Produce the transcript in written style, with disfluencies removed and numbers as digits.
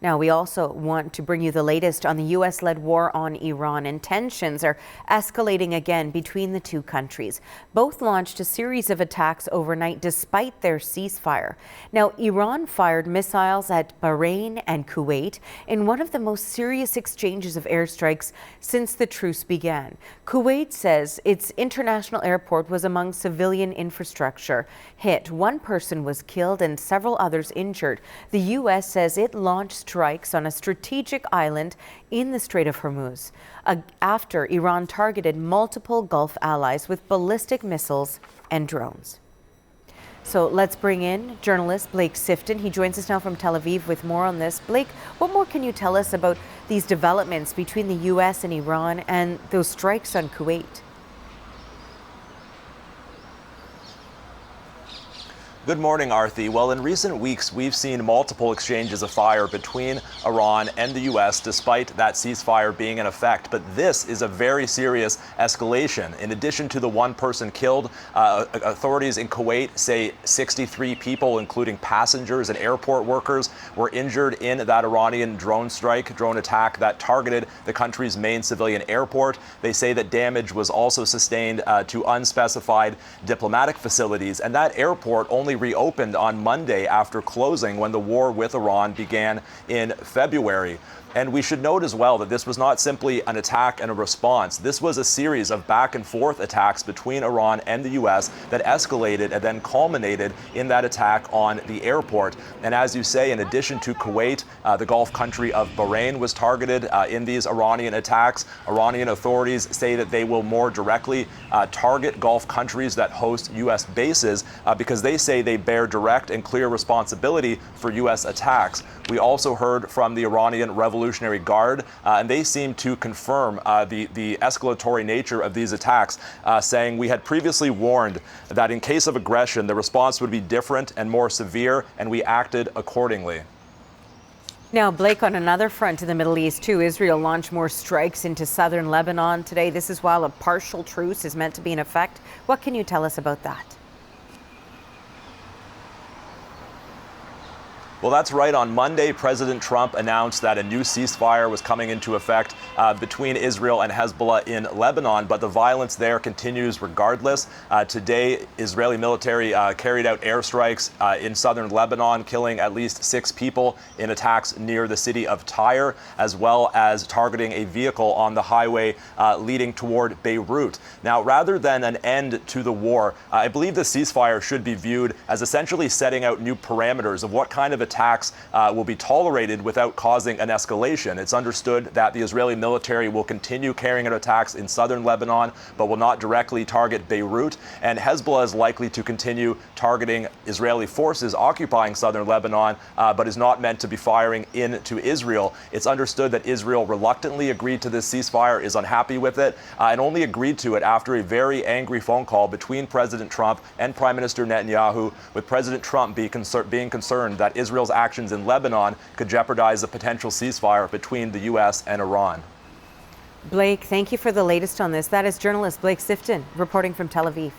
Now, we also want to bring you the latest on the U.S.-led war on Iran, and tensions are escalating again between the two countries. Both launched a series of attacks overnight despite their ceasefire. Now, Iran fired missiles at Bahrain and Kuwait in one of the most serious exchanges of airstrikes since the truce began. Kuwait says its international airport was among civilian infrastructure hit. One person was killed and several others injured. The U.S. says it launched strikes on a strategic island in the Strait of Hormuz after Iran targeted multiple Gulf allies with ballistic missiles and drones. So let's bring in journalist Blake Sifton. He joins us now from Tel Aviv with more on this. Blake, what more can you tell us about these developments between the U.S. and Iran and those strikes on Kuwait? Good morning, Arthi. Well, in recent weeks, we've seen multiple exchanges of fire between Iran and the U.S. despite that ceasefire being in effect. But this is a very serious escalation. In addition to the one person killed, authorities in Kuwait say 63 people, including passengers and airport workers, were injured in that Iranian drone attack that targeted the country's main civilian airport. They say that damage was also sustained to unspecified diplomatic facilities. And that airport only reopened on Monday after closing when the war with Iran began in February. And we should note as well that this was not simply an attack and a response. This was a series of back and forth attacks between Iran and the U.S. that escalated and then culminated in that attack on the airport. And as you say, in addition to Kuwait, the Gulf country of Bahrain was targeted in these Iranian attacks. Iranian authorities say that they will more directly target Gulf countries that host U.S. bases because they say they bear direct and clear responsibility for U.S. attacks. We also heard from the Iranian Revolutionary Guard, and they seem to confirm the escalatory nature of these attacks, saying we had previously warned that in case of aggression, the response would be different and more severe, and we acted accordingly. Now, Blake, on another front in the Middle East, too, Israel launched more strikes into southern Lebanon today. This is while a partial truce is meant to be in effect. What can you tell us about that? Well, that's right. On Monday, President Trump announced that a new ceasefire was coming into effect between Israel and Hezbollah in Lebanon, but the violence there continues regardless. Today, Israeli military carried out airstrikes in southern Lebanon, killing at least 6 people in attacks near the city of Tyre, as well as targeting a vehicle on the highway leading toward Beirut. Now, rather than an end to the war, I believe the ceasefire should be viewed as essentially setting out new parameters of what kind of attacks will be tolerated without causing an escalation. It's understood that the Israeli military will continue carrying out attacks in southern Lebanon, but will not directly target Beirut. And Hezbollah is likely to continue targeting Israeli forces occupying southern Lebanon, but is not meant to be firing into Israel. It's understood that Israel reluctantly agreed to this ceasefire, is unhappy with it, and only agreed to it after a very angry phone call between President Trump and Prime Minister Netanyahu, with President Trump being concerned that Israel's actions in Lebanon could jeopardize a potential ceasefire between the U.S. and Iran. Blake, thank you for the latest on this. That is journalist Blake Sifton reporting from Tel Aviv.